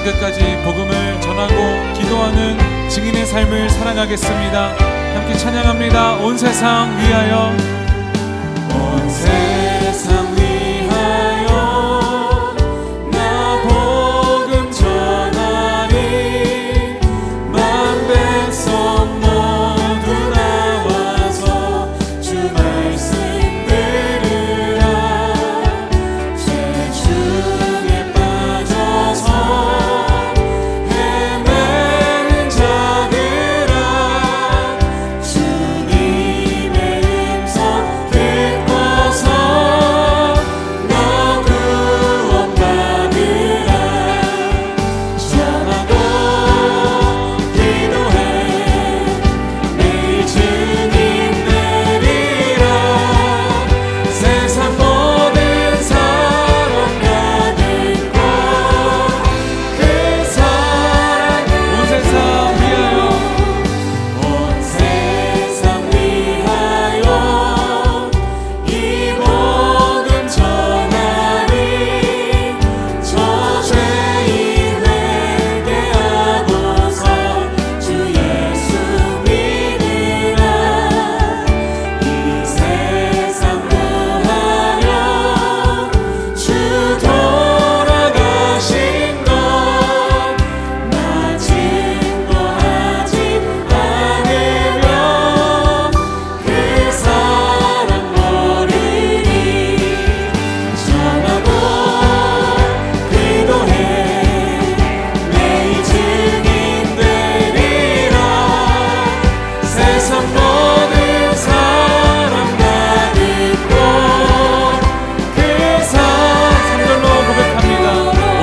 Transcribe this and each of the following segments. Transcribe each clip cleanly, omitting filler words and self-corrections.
땅끝까지 복음을 전하고 기도하는 증인의 삶을 살아가겠습니다. 함께 찬양합니다. 온 세상 위하여, 온 세상 위하여 나 복음 전하리. 만 백성 모두 나와서 주 말씀 들으라. 죄 중에 빠져서 헤매는 자들아, 주님의 음성 듣고서 너 구원받으라. 전하고 기도해 매일 주님 내리라. 세상 모든 사람 다 듣고 그 사랑 온 세상 위하여, 온 세상 위하여 이 복음 전하리. 저 죄인 회개하고서 주 예수 믿으라. 이 세상 구하려 주 돌아가신 것 나 증거하지 않으면 그 사랑 모르니. 전하고 기도해 매일 증인 되리라. 세상 모든 사람 다 듣고 그 사랑들로 고백합니다.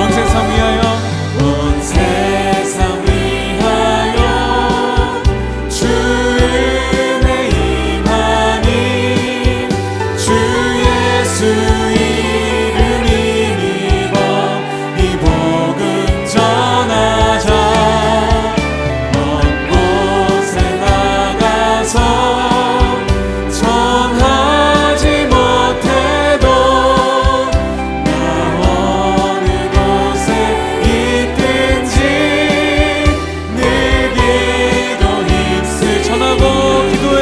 온 세상 위하여, 온 세상 위하여 주 은혜 임하니. 주 예수 이름 힘입어 이 복음 전하자. 먼 곳에 나가서 전하지 못해도 나 어느 곳에 있든지 늘 기도 힘쓰. 전하고 기도해,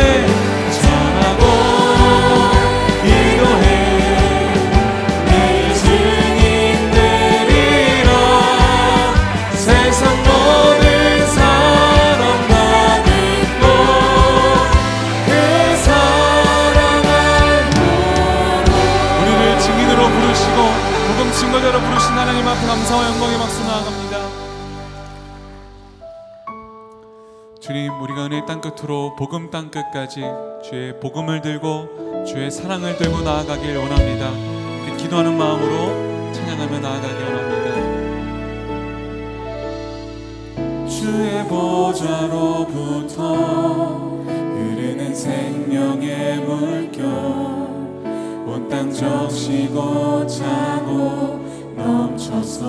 전하고 기도해 매일 증인 되리라. 세상 모든 사람 다 듣고 그 사랑을 우리를 증인으로 부르시고 복음 증거자로 부르신 하나님 앞에 감사와 영광의 박수 나아갑니다. 주님, 우리가 은혜 땅끝으로 복음 땅끝까지 주의 복음을 들고 주의 사랑을 들고 나아가길 원합니다. 그 기도하는 마음으로 찬양하며 나아가길 원합니다. 주의 보좌로부터 흐르는 생명의 물결 온 땅 적시고 차고 넘쳐서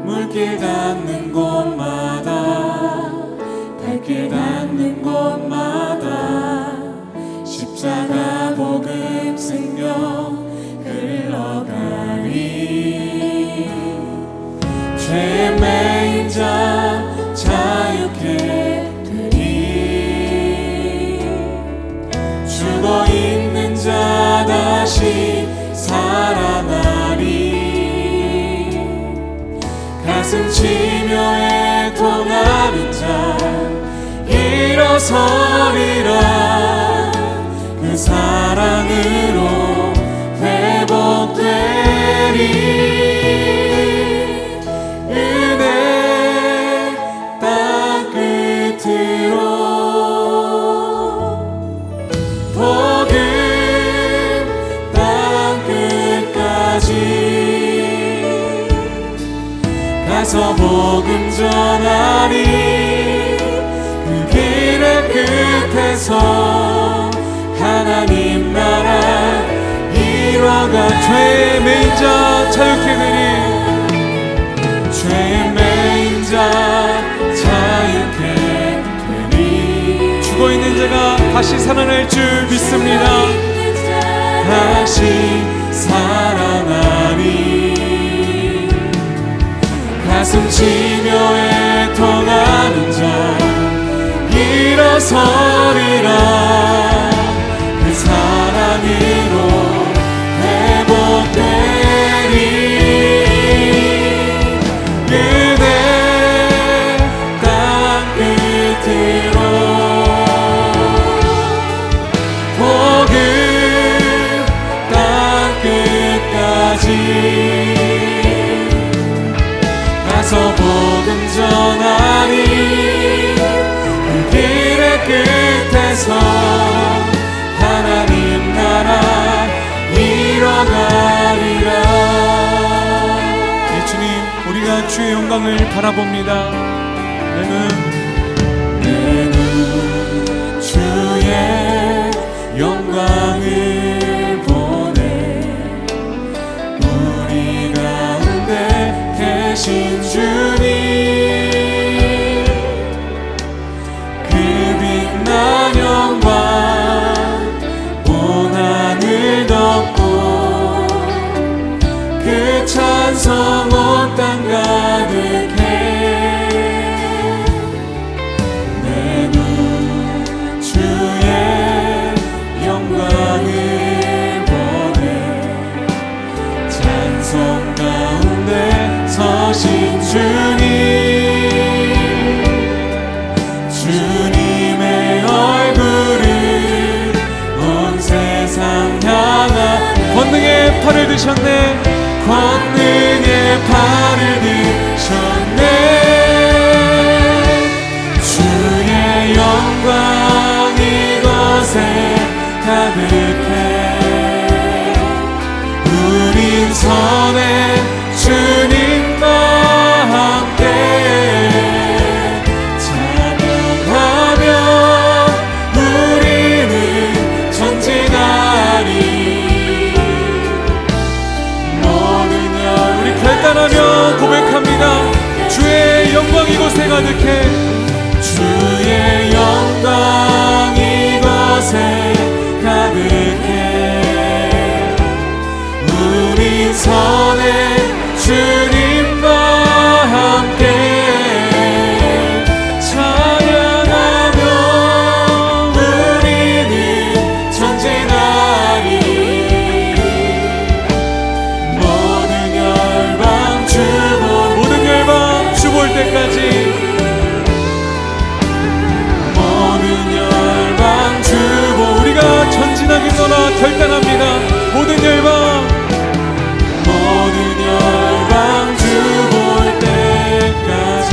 물길 닿는 곳마다 발길 닿는 곳마다 십자가 복음 생명 흘러가리. 죄에 매인 자 자유케 되리. 죽어 있는 자 다시 살아나리. 가슴 치며 애통하는 자 일어서리라. 그 사랑으로 회복되리. 은혜 땅끝으로 복음 땅끝까지 가서 복음 전하리. 그 길의 끝에서 하나님 나라 이뤄가. 죄에 매인 자 자유케 되리. 죄에 매인 자 자유케 되리. 죽어있는 자가 다시 살아날 줄 믿습니다. 다시 살아나리. 숨쉬며 애통하는 자 일어서리라. 그 사랑으로 회복되리. 그대 땅끝으로 복음 땅끝까지 가서 복음 전하리. 그 길의 끝에서 하나님 나라 이뤄가리라. 예, 주님, 우리가 주의 영광을 바라봅니다. 내 눈 주의 영광을 보네. 우리 가운데 계신 주님, 그 빛난 영광 온 하늘 덮고 그 찬송 온 땅 가득해. 내 눈 주의 영광을 보네. 찬송 가운데 서신 주님, 주님의 얼굴을 온 세상 향한 권능의 팔을 드셨네. 권능의 팔을 드셨네. 주의 영광 이곳에 가득해. 우린 선해 주님과 함께 찬양하며 우리는 전진하리. 모든 열 우리 결단하며 고백합니다. 주의 영광 이곳에 가득해. 주의 영광 이곳에 가득해. 우린 선해 주님과 함께 찬양하며 우리는 전진하리. 모든 열방 주볼 때까지 모든 열방 주보 우리가 전진하겠노라 결단합니다. 모든 열방 주볼 때까지.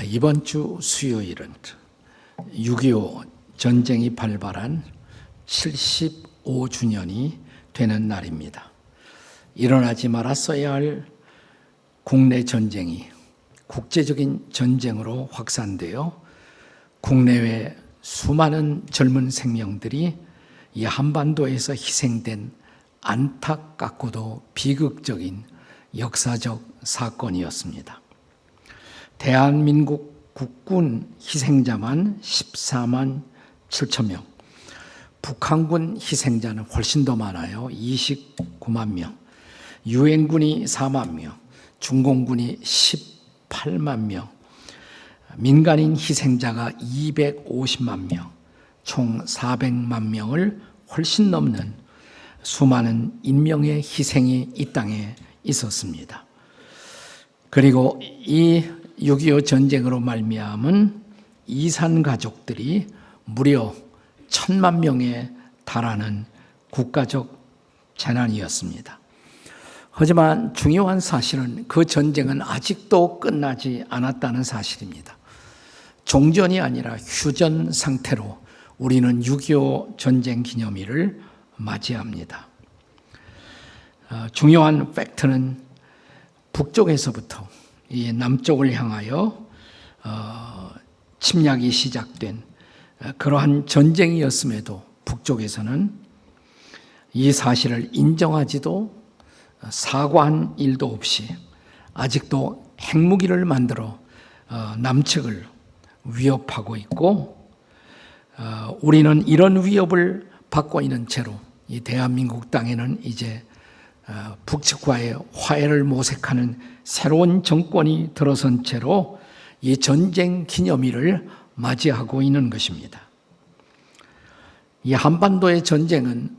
이번 주 수요일은 6.25 전쟁이 발발한 75주년이 되는 날입니다. 일어나지 말았어야 할 국내 전쟁이 국제적인 전쟁으로 확산되어 국내외 수많은 젊은 생명들이 이 한반도에서 희생된 안타깝고도 비극적인 역사적 사건이었습니다. 대한민국 국군 희생자만 14만 7천 명, 북한군 희생자는 훨씬 더 많아요. 29만 명, 유엔군이 4만 명, 중공군이 18만 명, 민간인 희생자가 250만 명, 총 400만 명을 훨씬 넘는 수많은 인명의 희생이 이 땅에 있었습니다. 그리고 이 6.25 전쟁으로 말미암은 이산 가족들이 무려 1,000만 명에 달하는 국가적 재난이었습니다. 하지만 중요한 사실은 그 전쟁은 아직도 끝나지 않았다는 사실입니다. 종전이 아니라 휴전 상태로 우리는 6.25 전쟁 기념일을 맞이합니다. 중요한 팩트는 북쪽에서부터 이 남쪽을 향하여 침략이 시작된 그러한 전쟁이었음에도 북쪽에서는 이 사실을 인정하지도 사과한 일도 없이 아직도 핵무기를 만들어 남측을 위협하고 있고, 우리는 이런 위협을 받고 있는 채로 이 대한민국 땅에는 이제 북측과의 화해를 모색하는 새로운 정권이 들어선 채로 이 전쟁 기념일을 맞이하고 있는 것입니다. 이 한반도의 전쟁은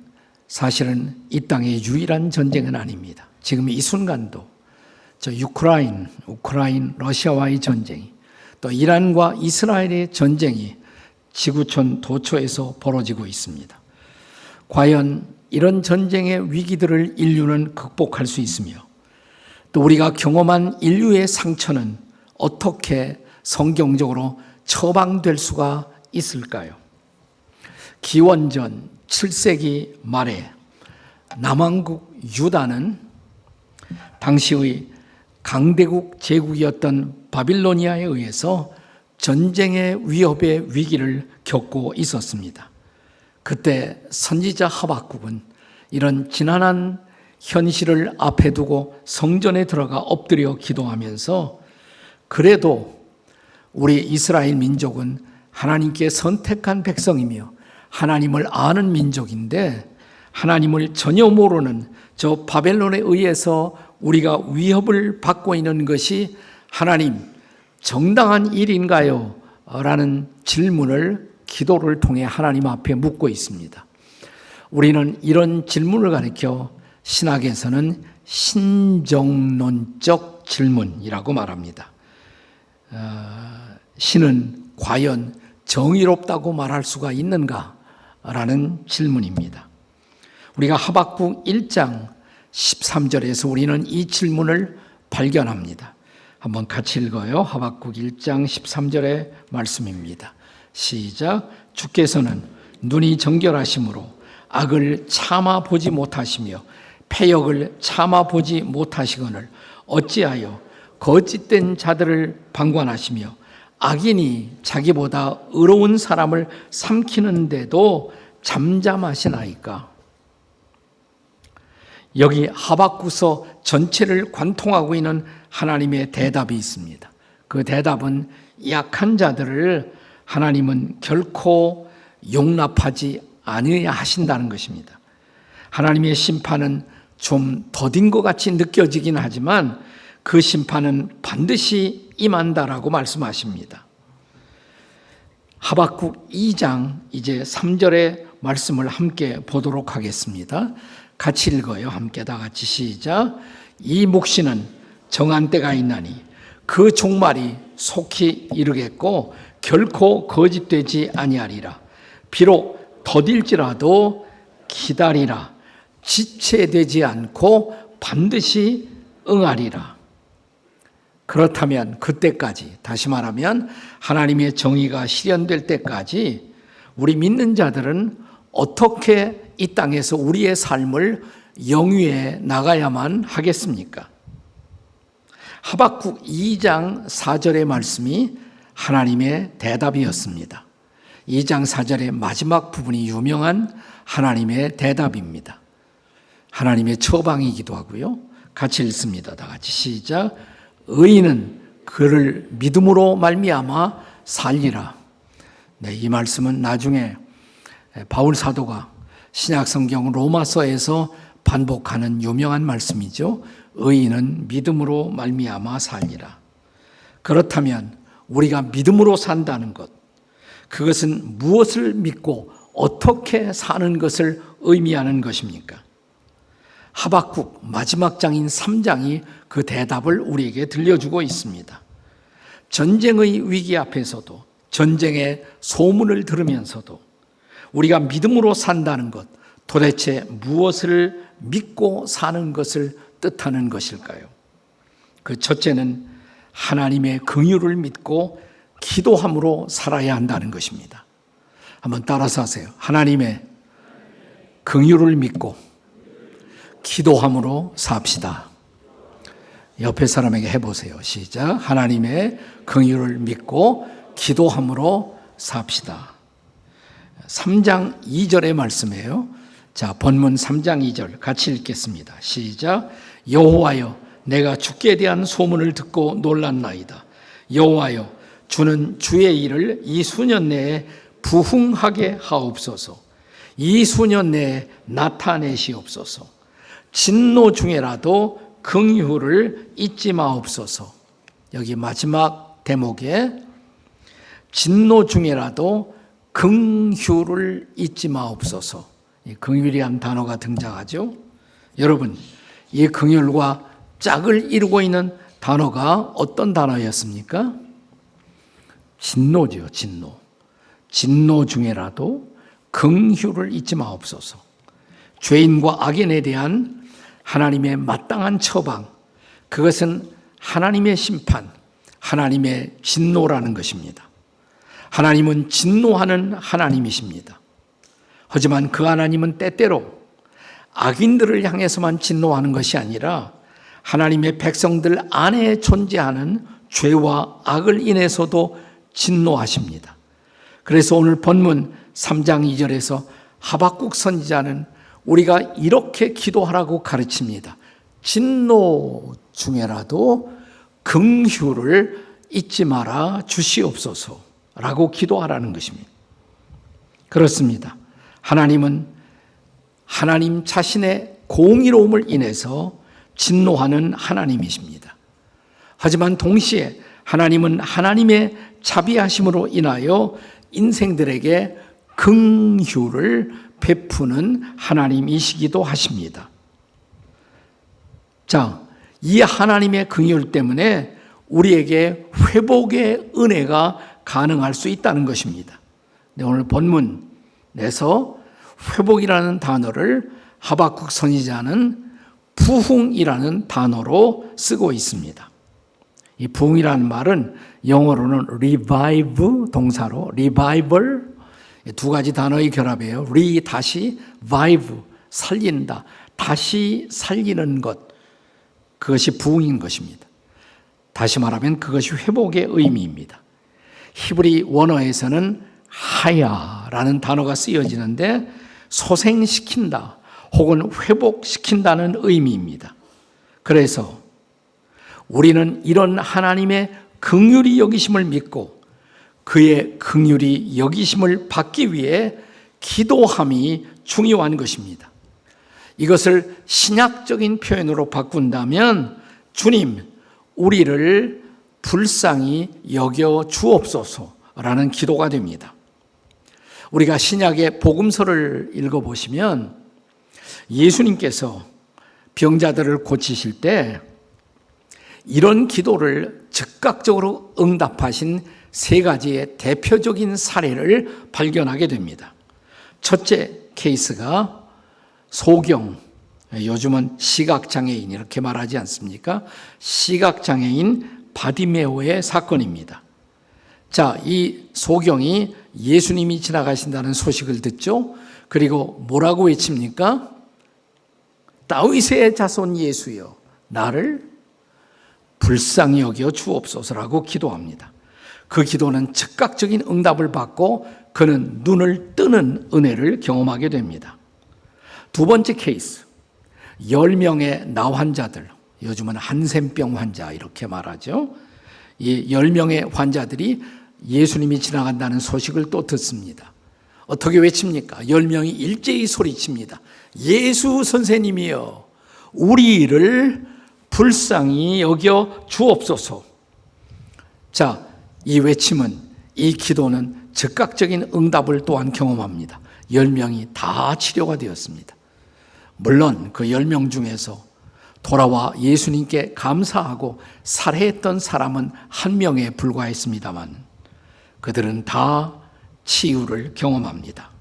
사실은 이 땅의 유일한 전쟁은 아닙니다. 지금 이 순간도 우크라인 러시아와의 전쟁이, 또 이란과 이스라엘의 전쟁이 지구촌 도처에서 벌어지고 있습니다. 과연 이런 전쟁의 위기들을 인류는 극복할 수 있으며, 또 우리가 경험한 인류의 상처는 어떻게 성경적으로 처방될 수가 있을까요? 기원전 7세기 말에 남왕국 유다는 당시의 강대국 제국이었던 바빌로니아에 의해서 전쟁의 위협의 위기를 겪고 있었습니다. 그때 선지자 하박국은 이런 지난한 현실을 앞에 두고 성전에 들어가 엎드려 기도하면서, 그래도 우리 이스라엘 민족은 하나님께 선택한 백성이며 하나님을 아는 민족인데, 하나님을 전혀 모르는 저 바벨론에 의해서 우리가 위협을 받고 있는 것이 하나님 정당한 일인가요? 라는 질문을 기도를 통해 하나님 앞에 묻고 있습니다. 우리는 이런 질문을 가리켜 신학에서는 신정론적 질문이라고 말합니다. 신은 과연 정의롭다고 말할 수가 있는가? 라는 질문입니다. 우리가 하박국 1장 13절에서 우리는 이 질문을 발견합니다. 한번 같이 읽어요. 하박국 1장 13절의 말씀입니다. 시작. 주께서는 눈이 정결하심으로 악을 참아 보지 못하시며 패역을 참아 보지 못하시거늘 어찌하여 거짓된 자들을 방관하시며 악인이 자기보다 의로운 사람을 삼키는데도 잠잠하시나이까? 여기 하박국서 전체를 관통하고 있는 하나님의 대답이 있습니다. 그 대답은 약한 자들을 하나님은 결코 용납하지 않으려 하신다는 것입니다. 하나님의 심판은 좀 더딘 것 같이 느껴지긴 하지만 그 심판은 반드시 임한다라고 말씀하십니다. 하박국 2장 이제 3절의 말씀을 함께 보도록 하겠습니다. 같이 읽어요. 함께 다 같이 시작. 이 묵시는 정한 때가 있나니 그 종말이 속히 이르겠고 결코 거짓되지 아니하리라. 비록 더딜지라도 기다리라. 지체되지 않고 반드시 응하리라. 그렇다면 그때까지, 다시 말하면 하나님의 정의가 실현될 때까지 우리 믿는 자들은 어떻게 이 땅에서 우리의 삶을 영위해 나가야만 하겠습니까? 하박국 2장 4절의 말씀이 하나님의 대답이었습니다. 2장 4절의 마지막 부분이 유명한 하나님의 대답입니다. 하나님의 처방이기도 하고요. 같이 읽습니다. 다 같이 시작. 의인은 그를 믿음으로 말미암아 살리라. 네, 이 말씀은 나중에 바울 사도가 신약 성경 로마서에서 반복하는 유명한 말씀이죠. 의인은 믿음으로 말미암아 살리라. 그렇다면 우리가 믿음으로 산다는 것, 그것은 무엇을 믿고 어떻게 사는 것을 의미하는 것입니까? 하박국 마지막 장인 3장이 그 대답을 우리에게 들려주고 있습니다. 전쟁의 위기 앞에서도, 전쟁의 소문을 들으면서도 우리가 믿음으로 산다는 것, 도대체 무엇을 믿고 사는 것을 뜻하는 것일까요? 그 첫째는 하나님의 긍휼을 믿고 기도함으로 살아야 한다는 것입니다. 한번 따라서 하세요. 하나님의 긍휼을 믿고 기도함으로 삽시다. 옆에 사람에게 해보세요. 시작. 하나님의 긍휼을 믿고 기도함으로 삽시다. 3장 2절의 말씀이에요. 자, 본문 3장 2절 같이 읽겠습니다. 시작. 여호와여, 내가 주께 대한 소문을 듣고 놀랐나이다. 여호와여, 주는 주의 일을 이 수년 내에 부흥하게 하옵소서. 이 수년 내에 나타내시옵소서. 진노 중에라도 긍휼을 잊지 마옵소서. 여기 마지막 대목에 진노 중에라도 긍휼을 잊지 마옵소서. 이 긍휼이란 단어가 등장하죠. 여러분, 이 긍휼과 짝을 이루고 있는 단어가 어떤 단어였습니까? 진노죠, 진노. 진노 중에라도 긍휼을 잊지 마옵소서. 죄인과 악인에 대한 하나님의 마땅한 처방, 그것은 하나님의 심판, 하나님의 진노라는 것입니다. 하나님은 진노하는 하나님이십니다. 하지만 그 하나님은 때때로 악인들을 향해서만 진노하는 것이 아니라 하나님의 백성들 안에 존재하는 죄와 악을 인해서도 진노하십니다. 그래서 오늘 본문 3장 2절에서 하박국 선지자는 우리가 이렇게 기도하라고 가르칩니다. 진노 중에라도 긍휼을 잊지 마라 주시옵소서 라고 기도하라는 것입니다. 그렇습니다. 하나님은 하나님 자신의 공의로움을 인해서 진노하는 하나님이십니다. 하지만 동시에 하나님은 하나님의 자비하심으로 인하여 인생들에게 긍휼을 베푸는 하나님이시기도 하십니다. 자, 이 하나님의 긍휼 때문에 우리에게 회복의 은혜가 가능할 수 있다는 것입니다. 오늘 본문에서 회복이라는 단어를 하박국 선지자는 부흥이라는 단어로 쓰고 있습니다. 이 부흥이라는 말은 영어로는 revive 동사로 revival, 두 가지 단어의 결합이에요. 다시 vive, 살린다, 다시 살리는 것, 그것이 부흥인 것입니다. 다시 말하면 그것이 회복의 의미입니다. 히브리 원어에서는 하야라는 단어가 쓰여지는데 소생시킨다 혹은 회복시킨다는 의미입니다. 그래서 우리는 이런 하나님의 긍휼히 여기심을 믿고 그의 긍휼히 여기심을 받기 위해 기도함이 중요한 것입니다. 이것을 신약적인 표현으로 바꾼다면 주님, 우리를 불쌍히 여겨 주옵소서라는 기도가 됩니다. 우리가 신약의 복음서를 읽어보시면 예수님께서 병자들을 고치실 때 이런 기도를 즉각적으로 응답하신 세 가지의 대표적인 사례를 발견하게 됩니다. 첫째 케이스가 소경, 요즘은 시각장애인 이렇게 말하지 않습니까? 시각장애인 바디메오의 사건입니다. 자, 이 소경이 예수님이 지나가신다는 소식을 듣죠. 그리고 뭐라고 외칩니까? 다윗의 자손 예수여, 나를 불쌍히 여겨 주옵소서라고 기도합니다. 그 기도는 즉각적인 응답을 받고 그는 눈을 뜨는 은혜를 경험하게 됩니다. 두 번째 케이스, 10명의 나 환자들, 요즘은 한센병 환자 이렇게 말하죠. 이 10명의 환자들이 예수님이 지나간다는 소식을 또 듣습니다. 어떻게 외칩니까? 10명이 일제히 소리칩니다. 예수 선생님이여, 우리를 불쌍히 여겨 주옵소서. 자, 이 외침은, 이 기도는 즉각적인 응답을 또한 경험합니다. 10명이 다 치료가 되었습니다. 물론 그 10명 중에서 돌아와 예수님께 감사하고 살해했던 사람은 1명에 불과했습니다만 그들은 다 치유를 경험합니다.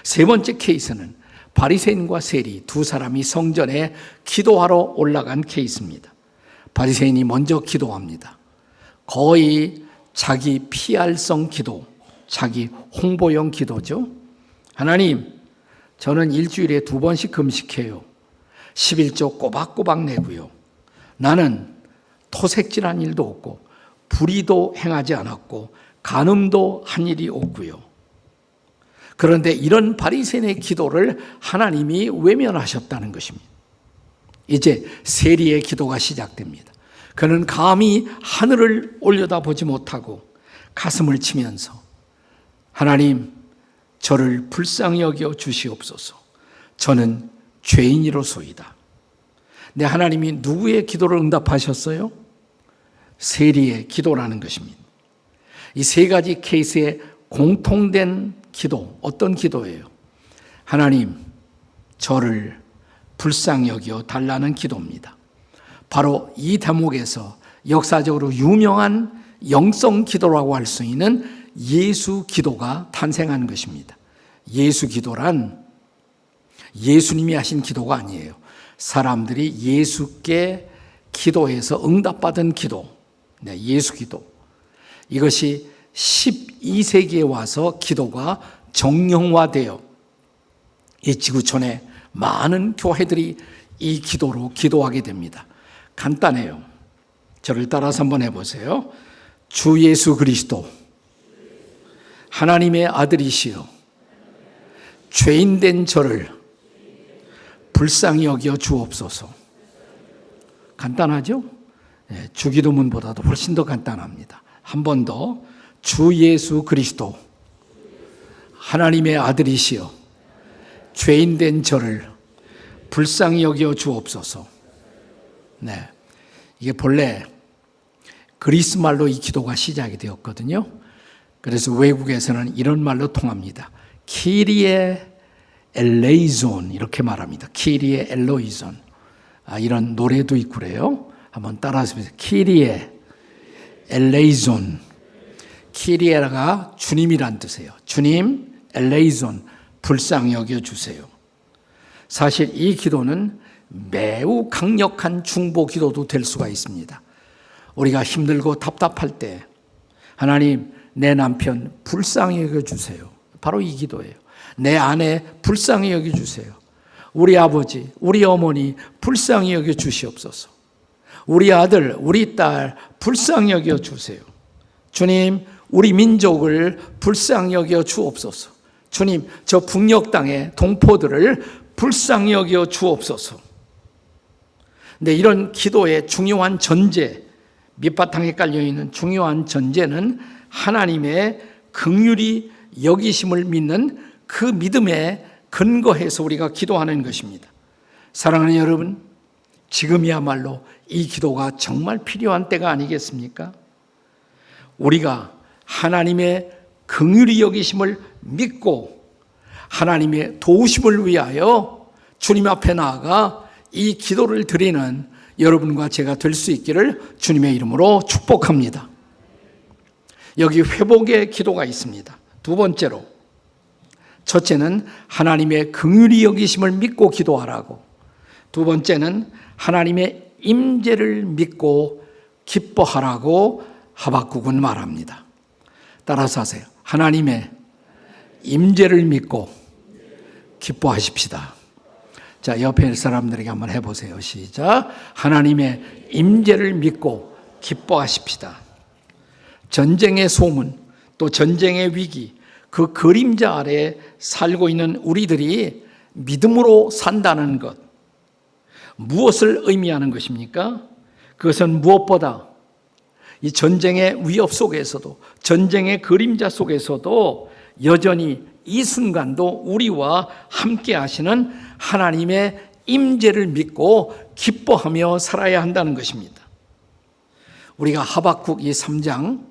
세 번째 케이스는 바리새인과 세리 두 사람이 성전에 기도하러 올라간 케이스입니다. 바리새인이 먼저 기도합니다. 거의 자기 PR성 기도, 자기 홍보용 기도죠. 하나님, 저는 일주일에 2번씩 금식해요. 11조 꼬박꼬박 내고요. 나는 토색질한 일도 없고 불의도 행하지 않았고 간음도 한 일이 없고요. 그런데 이런 바리새인의 기도를 하나님이 외면하셨다는 것입니다. 이제 세리의 기도가 시작됩니다. 그는 감히 하늘을 올려다보지 못하고 가슴을 치면서 하나님, 저를 불쌍히 여겨 주시옵소서. 저는 죄인이로소이다. 네, 하나님이 누구의 기도를 응답하셨어요? 세리의 기도라는 것입니다. 이 세 가지 케이스의 공통된 기도, 어떤 기도예요? 하나님, 저를 불쌍히 여겨 달라는 기도입니다. 바로 이 대목에서 역사적으로 유명한 영성 기도라고 할 수 있는 예수 기도가 탄생한 것입니다. 예수 기도란 예수님이 하신 기도가 아니에요. 사람들이 예수께 기도해서 응답받은 기도, 네, 예수 기도. 이것이 12세기에 와서 기도가 정형화되어 이 지구촌에 많은 교회들이 이 기도로 기도하게 됩니다. 간단해요. 저를 따라서 한번 해보세요. 주 예수 그리스도 하나님의 아들이시여 죄인된 저를 불쌍히 여겨 주옵소서. 간단하죠? 네, 주기도문보다도 훨씬 더 간단합니다. 한 번 더. 주 예수 그리스도 하나님의 아들이시여 죄인된 저를 불쌍히 여겨 주옵소서. 네, 이게 본래 그리스 말로 이 기도가 시작이 되었거든요. 그래서 외국에서는 이런 말로 통합니다. 키리에 엘레이존 이렇게 말합니다. 키리에 엘로이존. 이런 노래도 있고 그래요. 한번 따라서 해보세요. 키리에 엘레이존. 키리에가 주님이란 뜻이에요. 주님, 엘레이존, 불쌍히 여겨주세요. 사실 이 기도는 매우 강력한 중보 기도도 될 수가 있습니다. 우리가 힘들고 답답할 때 하나님, 내 남편 불쌍히 여겨주세요. 바로 이 기도예요. 내 아내 불쌍히 여겨주세요. 우리 아버지, 우리 어머니 불쌍히 여겨주시옵소서. 우리 아들, 우리 딸 불쌍히 여겨주세요. 주님, 우리 민족을 불쌍히 여겨 주옵소서. 주님, 저 북녘 땅의 동포들을 불쌍히 여겨 주옵소서. 근데 이런 기도의 중요한 전제, 밑바탕에 깔려있는 중요한 전제는 하나님의 긍휼히 여기심을 믿는 그 믿음에 근거해서 우리가 기도하는 것입니다. 사랑하는 여러분, 지금이야말로 이 기도가 정말 필요한 때가 아니겠습니까? 우리가 하나님의 긍휼히 여기심을 믿고 하나님의 도우심을 위하여 주님 앞에 나아가 이 기도를 드리는 여러분과 제가 될 수 있기를 주님의 이름으로 축복합니다. 여기 회복의 기도가 있습니다. 두 번째로, 첫째는 하나님의 긍휼히 여기심을 믿고 기도하라고, 두 번째는 하나님의 임재를 믿고 기뻐하라고 하박국은 말합니다. 따라서 하세요. 하나님의 임재를 믿고 기뻐하십시다. 자, 옆에 사람들에게 한번 해보세요. 시작. 하나님의 임재를 믿고 기뻐하십시다. 전쟁의 소문, 또 전쟁의 위기, 그 그림자 아래 살고 있는 우리들이 믿음으로 산다는 것, 무엇을 의미하는 것입니까? 그것은 무엇보다 이 전쟁의 위협 속에서도, 전쟁의 그림자 속에서도 여전히 이 순간도 우리와 함께 하시는 하나님의 임재를 믿고 기뻐하며 살아야 한다는 것입니다. 우리가 하박국 이 3장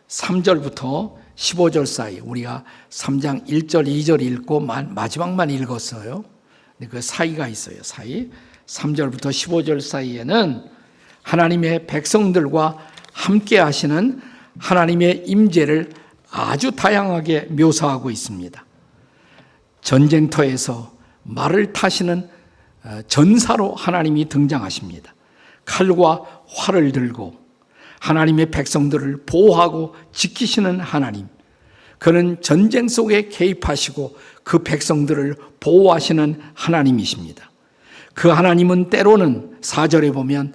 3절부터 15절 사이, 우리가 3장 1절 2절 읽고 마지막만 읽었어요. 그 사이가 있어요. 사이 3절부터 15절 사이에는 하나님의 백성들과 함께 하시는 하나님의 임재를 아주 다양하게 묘사하고 있습니다. 전쟁터에서 말을 타시는 전사로 하나님이 등장하십니다. 칼과 활을 들고 하나님의 백성들을 보호하고 지키시는 하나님, 그는 전쟁 속에 개입하시고 그 백성들을 보호하시는 하나님이십니다. 그 하나님은 때로는 4절에 보면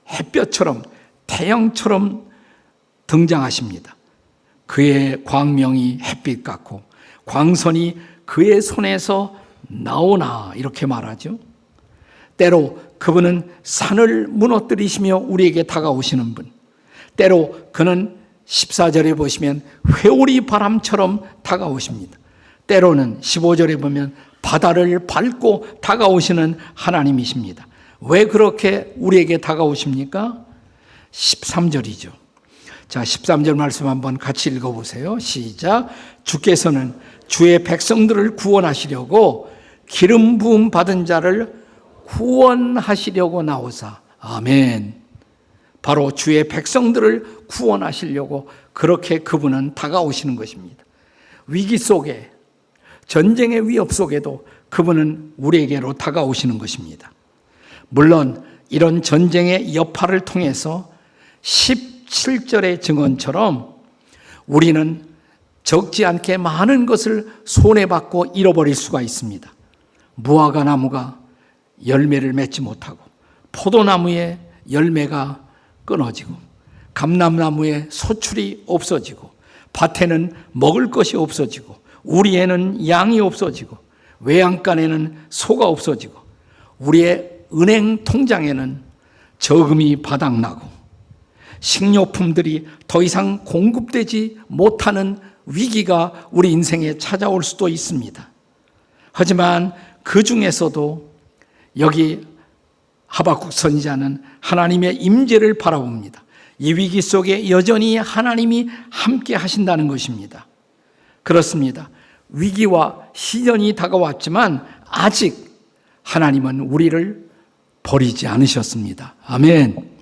햇볕처럼, 태양처럼 등장하십니다. 그의 광명이 햇빛 같고 광선이 그의 손에서 나오나, 이렇게 말하죠. 때로 그분은 산을 무너뜨리시며 우리에게 다가오시는 분, 때로 그는 14절에 보시면 회오리 바람처럼 다가오십니다. 때로는 15절에 보면 바다를 밟고 다가오시는 하나님이십니다. 왜 그렇게 우리에게 다가오십니까? 13절이죠. 자, 13절 말씀 한번 같이 읽어보세요. 시작. 주께서는 주의 백성들을 구원하시려고 기름 부음 받은 자를 구원하시려고 나오사. 아멘. 바로 주의 백성들을 구원하시려고 그렇게 그분은 다가오시는 것입니다. 위기 속에, 전쟁의 위협 속에도 그분은 우리에게로 다가오시는 것입니다. 물론 이런 전쟁의 여파를 통해서 17절의 증언처럼 우리는 적지 않게 많은 것을 손해받고 잃어버릴 수가 있습니다. 무화과 나무가 열매를 맺지 못하고, 포도나무의 열매가 끊어지고, 감람나무에 소출이 없어지고, 밭에는 먹을 것이 없어지고, 우리에는 양이 없어지고, 외양간에는 소가 없어지고, 우리의 은행 통장에는 저금이 바닥나고, 식료품들이 더 이상 공급되지 못하는 위기가 우리 인생에 찾아올 수도 있습니다. 하지만 그 중에서도 여기 하박국 선지자는 하나님의 임재를 바라봅니다. 이 위기 속에 여전히 하나님이 함께 하신다는 것입니다. 그렇습니다. 위기와 시련이 다가왔지만 아직 하나님은 우리를 버리지 않으셨습니다. 아멘.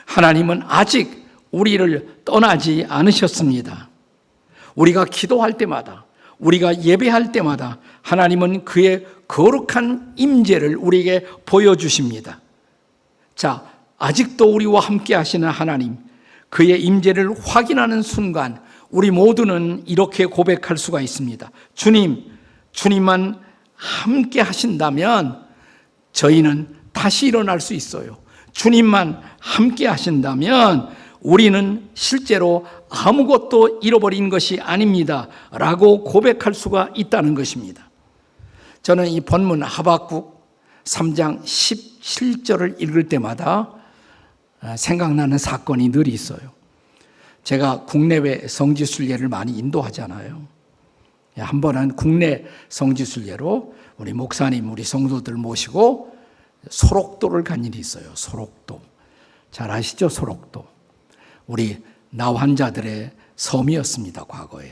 하나님은 아직 우리를 떠나지 않으셨습니다. 우리가 기도할 때마다, 우리가 예배할 때마다 하나님은 그의 거룩한 임재를 우리에게 보여주십니다. 자, 아직도 우리와 함께 하시는 하나님, 그의 임재를 확인하는 순간 우리 모두는 이렇게 고백할 수가 있습니다. 주님, 주님만 함께 하신다면 저희는 다시 일어날 수 있어요. 주님만 함께 하신다면 우리는 실제로 아무것도 잃어버린 것이 아닙니다 라고 고백할 수가 있다는 것입니다. 저는 이 본문 하박국 3장 17절을 읽을 때마다 생각나는 사건이 늘 있어요. 제가 국내외 성지순례를 많이 인도하잖아요. 한 번은 국내 성지순례로 우리 목사님, 우리 성도들 모시고 소록도를 간 일이 있어요. 소록도. 잘 아시죠? 소록도. 우리 나환자들의 섬이었습니다, 과거에.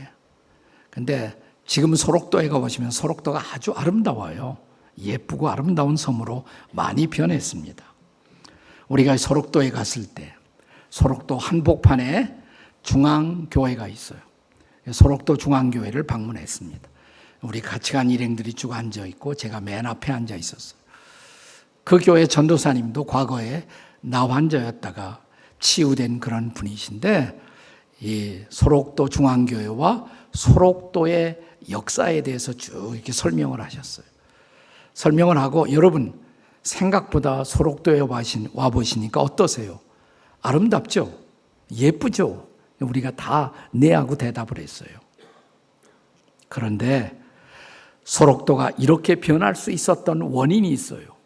근데 지금 소록도에 가보시면 소록도가 아주 아름다워요. 예쁘고 아름다운 섬으로 많이 변했습니다. 우리가 소록도에 갔을 때 소록도 한복판에 중앙교회가 있어요. 소록도 중앙교회를 방문했습니다. 우리 같이 간 일행들이 쭉 앉아있고 제가 맨 앞에 앉아 있었어요. 그 교회 전도사님도 과거에 나환자였다가 치유된 그런 분이신데 이 소록도 중앙교회와 소록도의 역사에 대해서 쭉 이렇게 설명을 하셨어요. 설명을 하고 여러분 생각보다 소록도에 와보시니까 어떠세요? 아름답죠? 예쁘죠? 우리가 다 네하고 대답을 했어요. 그런데 소록도가 이렇게 변할 수 있었던 원인이 있어요.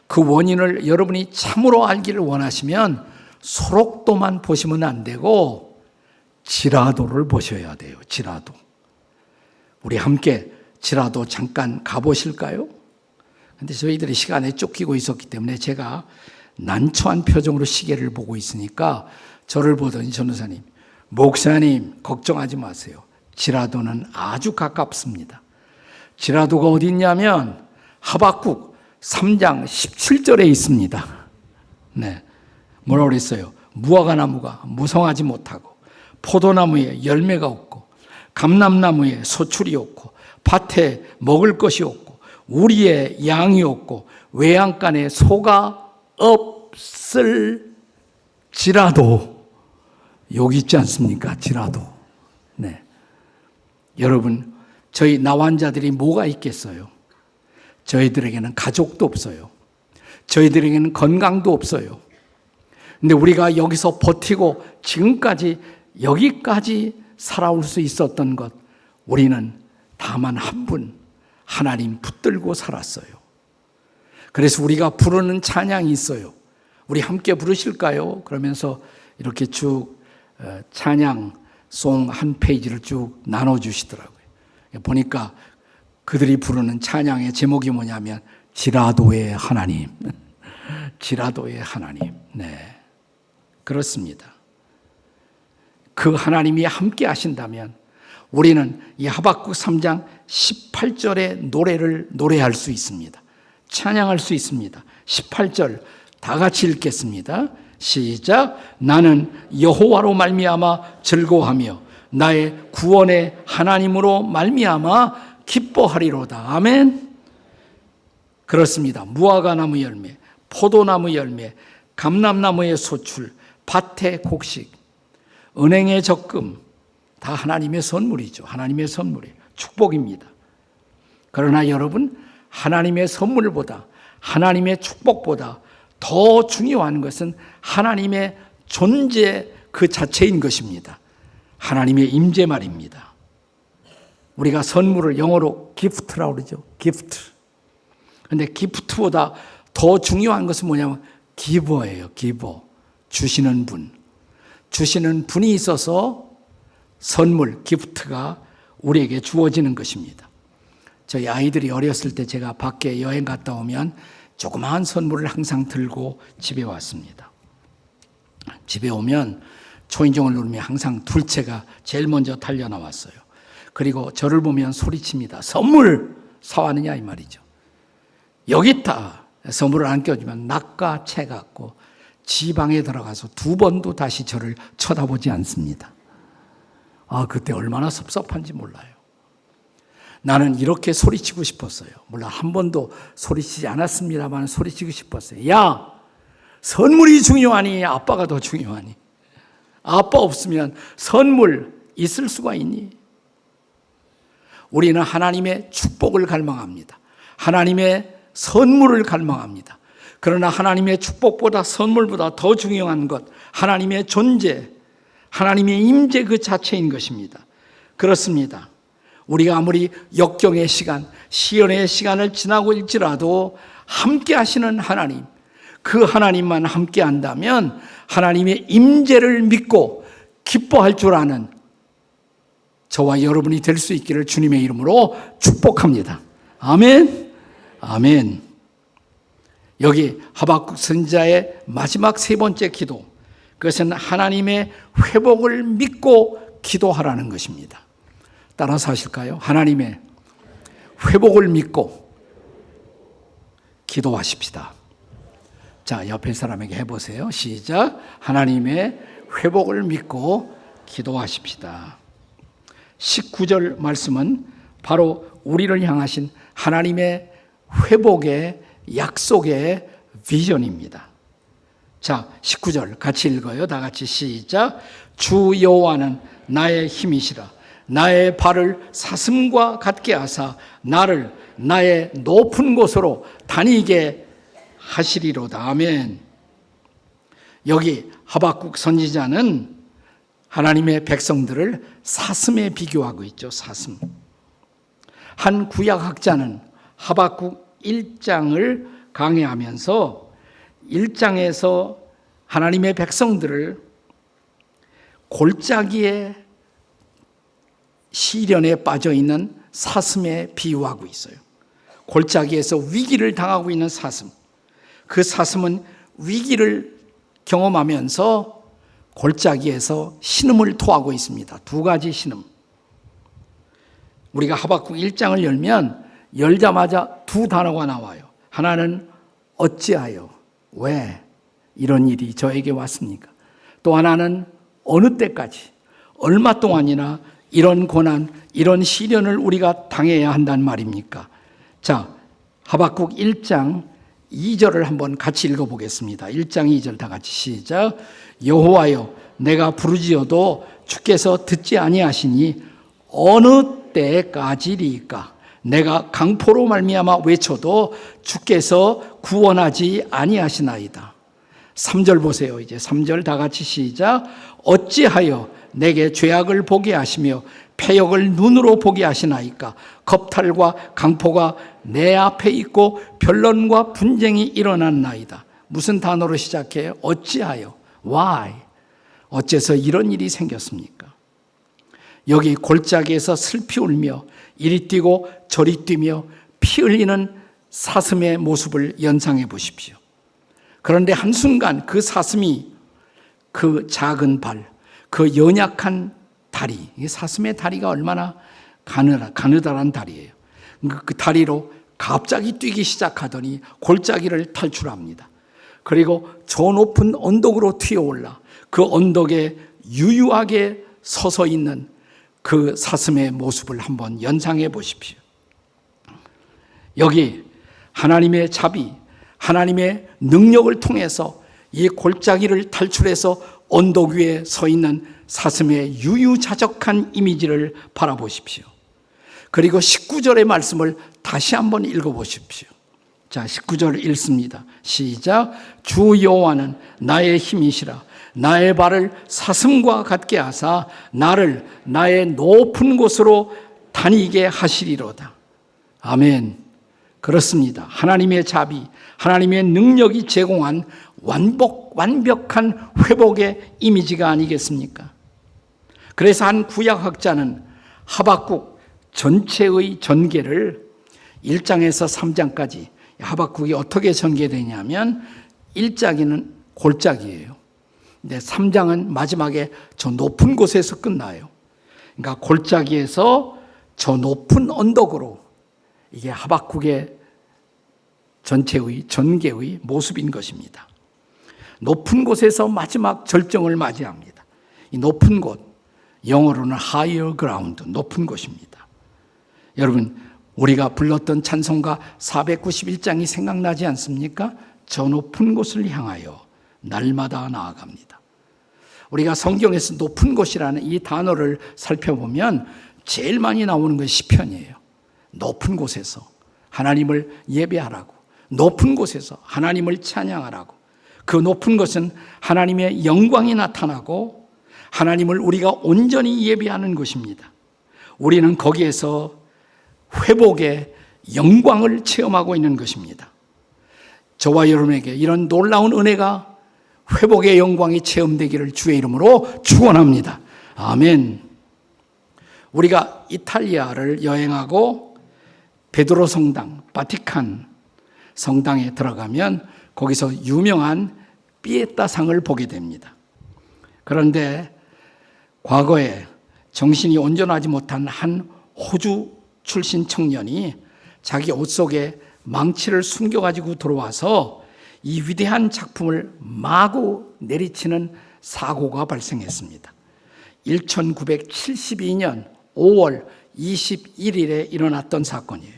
그 원인을 여러분이 참으로 알기를 원하시면 소록도만 보시면 안 되고 지라도를 보셔야 돼요. 지라도. 우리 함께 지라도 잠깐 가보실까요? 근데 저희들이 시간에 쫓기고 있었기 때문에 제가 난처한 표정으로 시계를 보고 있으니까 저를 보더니 전도사님, 목사님 걱정하지 마세요. 지라도는 아주 가깝습니다. 지라도가 어디 있냐면 하박국 3장 17절에 있습니다. 네. 뭐라고 그랬어요? 무화과 나무가 무성하지 못하고 포도나무에 열매가 없고 감람나무에 소출이 없고 밭에 먹을 것이 없고 우리의 양이 없고 외양간에 소가 없을지라도 여기 있지 않습니까? 지라도. 네. 여러분, 저희 나환자들이 뭐가 있겠어요? 저희들에게는 가족도 없어요. 저희들에게는 건강도 없어요. 근데 우리가 여기서 버티고 지금까지 여기까지 살아올 수 있었던 것, 우리는 다만 한 분, 하나님 붙들고 살았어요. 그래서 우리가 부르는 찬양이 있어요. 우리 함께 부르실까요? 그러면서 이렇게 쭉 찬양송 한 페이지를 쭉 나눠주시더라고요. 보니까 그들이 부르는 찬양의 제목이 뭐냐면 지라도의 하나님. 지라도의 하나님. 네, 그렇습니다. 그 하나님이 함께 하신다면 우리는 이 하박국 3장 18절의 노래를 노래할 수 있습니다. 찬양할 수 있습니다. 18절 다 같이 읽겠습니다. 시작. 나는 여호와로 말미암아 즐거워하며 나의 구원의 하나님으로 말미암아 기뻐하리로다. 아멘. 그렇습니다. 무화과나무 열매, 포도나무 열매, 감람나무의 소출, 밭의 곡식, 은행의 적금, 다 하나님의 선물이죠. 하나님의 선물이에요. 축복입니다. 그러나 여러분, 하나님의 선물보다, 하나님의 축복보다 더 중요한 것은 하나님의 존재 그 자체인 것입니다. 하나님의 임재 말입니다. 우리가 선물을 영어로 기프트라고 그러죠. 기프트. 그런데 기프트보다 더 중요한 것은 뭐냐면 기버예요. 기버. 주시는 분. 주시는 분이 있어서 선물, 기프트가 우리에게 주어지는 것입니다. 저희 아이들이 어렸을 때 제가 밖에 여행 갔다 오면 조그마한 선물을 항상 들고 집에 왔습니다. 집에 오면 초인종을 누르면 항상 둘째가 제일 먼저 달려 나왔어요. 그리고 저를 보면 소리칩니다. 선물 사왔느냐 이 말이죠. 여기 있다. 선물을 안 껴주면 낚아채 갖고 지 방에 들어가서 두 번도 다시 저를 쳐다보지 않습니다. 그때 얼마나 섭섭한지 몰라요. 나는 이렇게 소리치고 싶었어요. 물론 한 번도 소리치지 않았습니다만 소리치고 싶었어요. 야, 선물이 중요하니 아빠가 더 중요하니? 아빠 없으면 선물 있을 수가 있니? 우리는 하나님의 축복을 갈망합니다. 하나님의 선물을 갈망합니다. 그러나 하나님의 축복보다 선물보다 더 중요한 것, 하나님의 존재, 하나님의 임재 그 자체인 것입니다. 그렇습니다. 우리가 아무리 역경의 시간, 시련의 시간을 지나고 일지라도 함께 하시는 하나님, 그 하나님만 함께 한다면 하나님의 임재를 믿고 기뻐할 줄 아는 저와 여러분이 될 수 있기를 주님의 이름으로 축복합니다. 아멘. 아멘. 여기 하박국 선지자의 마지막 세 번째 기도, 그것은 하나님의 회복을 믿고 기도하라는 것입니다. 따라서 하실까요? 하나님의 회복을 믿고 기도하십시다. 자, 옆에 사람에게 해보세요. 시작. 하나님의 회복을 믿고 기도하십시다. 19절 말씀은 바로 우리를 향하신 하나님의 회복의 약속의 비전입니다. 자, 19절 같이 읽어요. 다 같이 시작. 주 여호와는 나의 힘이시라. 나의 발을 사슴과 같게 하사 나를 나의 높은 곳으로 다니게 하시리로다. 아멘. 여기 하박국 선지자는 하나님의 백성들을 사슴에 비교하고 있죠. 사슴. 한 구약학자는 하박국 1장을 강의하면서 1장에서 하나님의 백성들을 골짜기에 시련에 빠져 있는 사슴에 비유하고 있어요. 골짜기에서 위기를 당하고 있는 사슴. 그 사슴은 위기를 경험하면서 골짜기에서 신음을 토하고 있습니다. 두 가지 신음. 우리가 하박국 1장을 열자마자 두 단어가 나와요. 하나는 어찌하여, 왜 이런 일이 저에게 왔습니까? 또 하나는 어느 때까지, 얼마 동안이나 이런 고난, 이런 시련을 우리가 당해야 한단 말입니까? 자, 하박국 1장 2절을 한번 같이 읽어보겠습니다. 1장 2절 다 같이 시작. 여호와여, 내가 부르짖어도 주께서 듣지 아니하시니 어느 때까지리까? 내가 강포로 말미암아 외쳐도 주께서 구원하지 아니하시나이다. 3절 보세요. 이제 3절 다 같이 시작. 어찌하여 내게 죄악을 보게 하시며 패역을 눈으로 보게 하시나이까? 겁탈과 강포가 내 앞에 있고 변론과 분쟁이 일어났나이다. 무슨 단어로 시작해요? 어찌하여? Why? 어째서 이런 일이 생겼습니까? 여기 골짜기에서 슬피 울며 이리 뛰고 저리 뛰며 피 흘리는 사슴의 모습을 연상해 보십시오. 그런데 한순간 그 사슴이 그 작은 발, 그 연약한 다리, 사슴의 다리가 얼마나 가느다란 다리예요. 그 다리로 갑자기 뛰기 시작하더니 골짜기를 탈출합니다. 그리고 저 높은 언덕으로 튀어올라 그 언덕에 유유하게 서서 있는 그 사슴의 모습을 한번 연상해 보십시오. 여기 하나님의 자비, 하나님의 능력을 통해서 이 골짜기를 탈출해서 언덕 위에 서 있는 사슴의 유유자적한 이미지를 바라보십시오. 그리고 19절의 말씀을 다시 한번 읽어보십시오. 자, 19절 읽습니다. 시작. 주 여호와는 나의 힘이시라. 나의 발을 사슴과 같게 하사 나를 나의 높은 곳으로 다니게 하시리로다. 아멘. 그렇습니다. 하나님의 자비, 하나님의 능력이 제공한 완벽한 회복의 이미지가 아니겠습니까? 그래서 한 구약학자는 하박국 전체의 전개를 1장에서 3장까지 하박국이 어떻게 전개되냐면 1장에는 골짜기예요. 근데 3장은 마지막에 저 높은 곳에서 끝나요. 그러니까 골짜기에서 저 높은 언덕으로 이게 하박국의 전체의 전개의 모습인 것입니다. 높은 곳에서 마지막 절정을 맞이합니다. 이 높은 곳, 영어로는 higher ground, 높은 곳입니다. 여러분, 우리가 불렀던 찬송가 491장이 생각나지 않습니까? 저 높은 곳을 향하여 날마다 나아갑니다. 우리가 성경에서 높은 곳이라는 이 단어를 살펴보면 제일 많이 나오는 것이 시편이에요. 높은 곳에서 하나님을 예배하라고, 높은 곳에서 하나님을 찬양하라고. 그 높은 것은 하나님의 영광이 나타나고 하나님을 우리가 온전히 예배하는 것입니다. 우리는 거기에서 회복의 영광을 체험하고 있는 것입니다. 저와 여러분에게 이런 놀라운 은혜가 회복의 영광이 체험되기를 주의 이름으로 축원합니다. 아멘. 우리가 이탈리아를 여행하고 베드로 성당, 바티칸 성당에 들어가면 거기서 유명한 피에타상을 보게 됩니다. 그런데 과거에 정신이 온전하지 못한 한 호주 출신 청년이 자기 옷 속에 망치를 숨겨가지고 들어와서 이 위대한 작품을 마구 내리치는 사고가 발생했습니다. 1972년 5월 21일에 일어났던 사건이에요.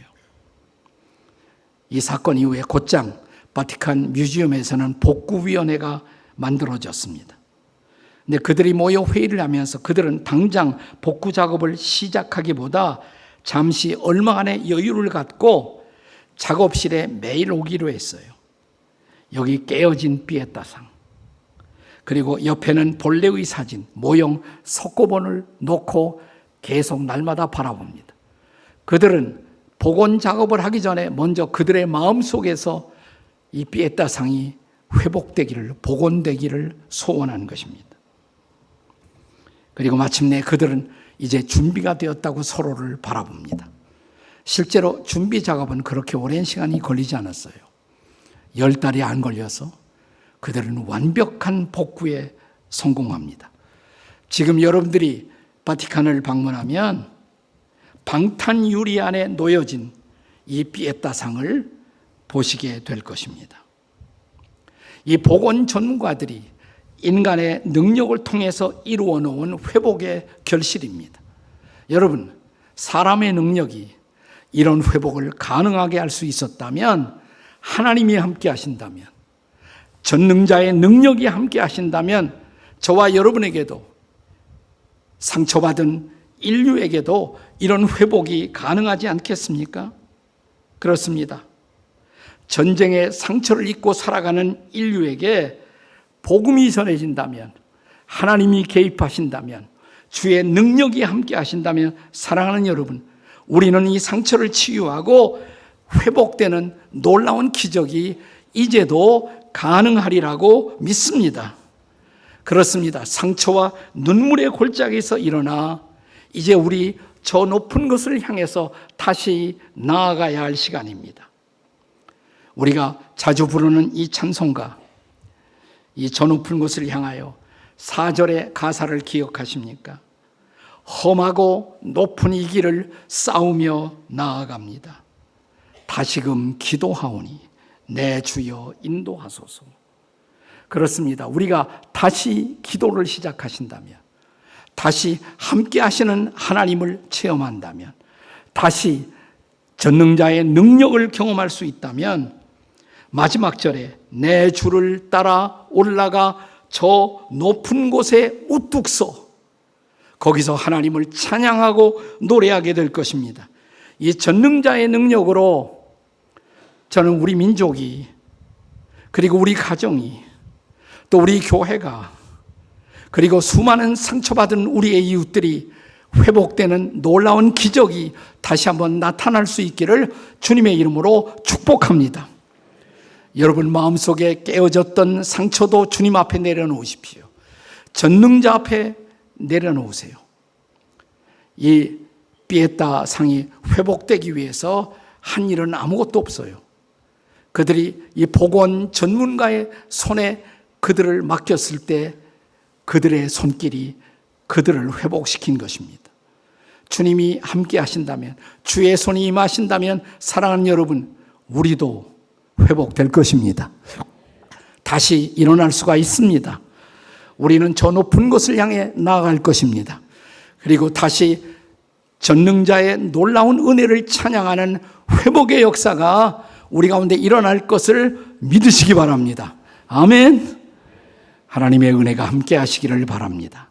이 사건 이후에 곧장 바티칸 뮤지엄에서는 복구위원회가 만들어졌습니다. 근데 그들이 모여 회의를 하면서 그들은 당장 복구 작업을 시작하기보다 잠시 얼마간의 여유를 갖고 작업실에 매일 오기로 했어요. 여기 깨어진 피에타상, 그리고 옆에는 본래의 사진, 모형 석고본을 놓고 계속 날마다 바라봅니다. 그들은 복원 작업을 하기 전에 먼저 그들의 마음속에서 이 피에타상이 회복되기를, 복원되기를 소원한 것입니다. 그리고 마침내 그들은 이제 준비가 되었다고 서로를 바라봅니다. 실제로 준비 작업은 그렇게 오랜 시간이 걸리지 않았어요. 10달이 안 걸려서 그들은 완벽한 복구에 성공합니다. 지금 여러분들이 바티칸을 방문하면 방탄 유리 안에 놓여진 이 피에타상을 보시게 될 것입니다. 이 복원 전문가들이 인간의 능력을 통해서 이루어 놓은 회복의 결실입니다. 여러분, 사람의 능력이 이런 회복을 가능하게 할 수 있었다면, 하나님이 함께 하신다면, 전능자의 능력이 함께 하신다면 저와 여러분에게도, 상처받은 인류에게도 이런 회복이 가능하지 않겠습니까? 그렇습니다. 전쟁의 상처를 입고 살아가는 인류에게 복음이 전해진다면, 하나님이 개입하신다면, 주의 능력이 함께 하신다면, 사랑하는 여러분, 우리는 이 상처를 치유하고 회복되는 놀라운 기적이 이제도 가능하리라고 믿습니다. 그렇습니다. 상처와 눈물의 골짜기에서 일어나 이제 우리 저 높은 것을 향해서 다시 나아가야 할 시간입니다. 우리가 자주 부르는 이 찬송가, 이 저 높은 곳을 향하여 4절의 가사를 기억하십니까? 험하고 높은 이 길을 싸우며 나아갑니다. 다시금 기도하오니 내 주여 인도하소서. 그렇습니다. 우리가 다시 기도를 시작하신다면, 다시 함께 하시는 하나님을 체험한다면, 다시 전능자의 능력을 경험할 수 있다면 마지막 절에 내 주를 따라 올라가 저 높은 곳에 우뚝 서 거기서 하나님을 찬양하고 노래하게 될 것입니다. 이 전능자의 능력으로 저는 우리 민족이, 그리고 우리 가정이, 또 우리 교회가, 그리고 수많은 상처받은 우리의 이웃들이 회복되는 놀라운 기적이 다시 한번 나타날 수 있기를 주님의 이름으로 축복합니다. 여러분 마음속에 깨어졌던 상처도 주님 앞에 내려놓으십시오. 전능자 앞에 내려놓으세요. 이 피에타 상이 회복되기 위해서 한 일은 아무것도 없어요. 그들이 이 보건 전문가의 손에 그들을 맡겼을 때 그들의 손길이 그들을 회복시킨 것입니다. 주님이 함께 하신다면, 주의 손이 임하신다면 사랑하는 여러분, 우리도 회복될 것입니다. 다시 일어날 수가 있습니다. 우리는 저 높은 곳을 향해 나아갈 것입니다. 그리고 다시 전능자의 놀라운 은혜를 찬양하는 회복의 역사가 우리 가운데 일어날 것을 믿으시기 바랍니다. 아멘. 하나님의 은혜가 함께 하시기를 바랍니다.